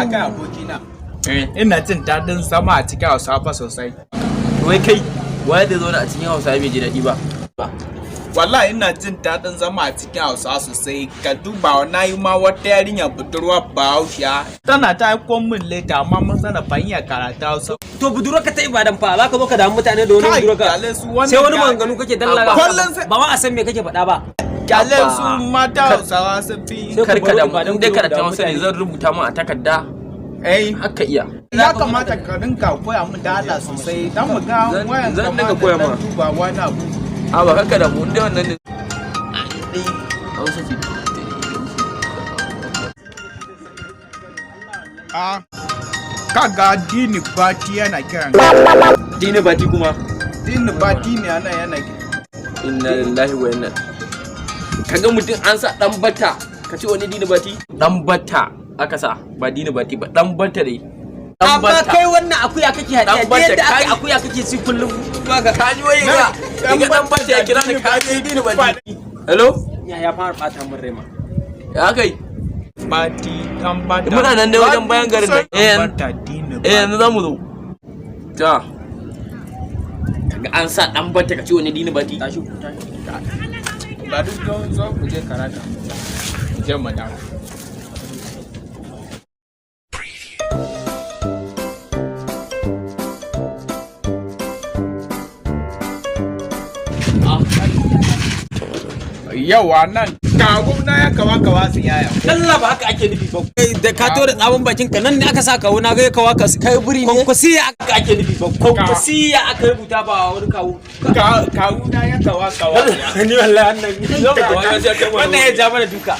Akai abokina. Ina jin daɗin zama a cikin Hausa fa sosai. Wai kai, waye da zo a cikin Hausa bai ji daɗi ba? Wallahi ina jin daɗin zama a cikin Hausa sosai. Ka duba na yi ma wata yarinya budurwa Bahaushiya. Tana ta aiko min leta amma mun sana ban iya karata Hausa. To budurwa ka ta Ibadan fa za ka zo ka damu mutane da wani budurwa ka. Sai wani maganganu kake dallaga. Ba ma a san me kake faɗa ba. Kyalen su mata Hausawa sun fi. Karka da mu dai karatun Hausa ne zan rubuta mu a takarda. Haka iya. Ya kamata ka rinka koya min da Allah sosai dan mu ga wayan zan daga koya ma. Ba wani abu. A ba haka da mu dai wannan ne. Hausa ce. Kaga Dini Bati yana kiran. Dini Bati kuma. Dini Bati ne yana kiran. Inna lillahi wa inna. Kaga mutum an sa dan bata, ka ce wani Dini Bati? Dan bata aka sa, ba Dini Bati ba, dan bata dai. Amma kai wannan akuya kake hadiya da yadda aka akuya kake ci kullum ba ka kaji waye ga. Daga dan bata ya kira ni kaji Dini Bati. Hello? Ya fara bata mun rai ma. Ya kai. Bati dan bata. Muna nan dai wajen bayan garin nan. Yanzu za mu zo. Ta. Kaga an sa dan bata ka ce wani Dini Bati. Tashi. Ba duk don zo ku je karata. Je mu dawo. Yawa nan kawo na ya kawa su yaya. Allah ba haka ake nufi ba. Da ka to da tsabon bakin ka nan ne aka sa kawo na ga kawa ka kai buri ne. Konkwasiya aka ake nufi ba. Konkwasiya aka rubuta ba wani kawo. Kawo na ya kawa. Ni wallahi wannan ya ja mana duka.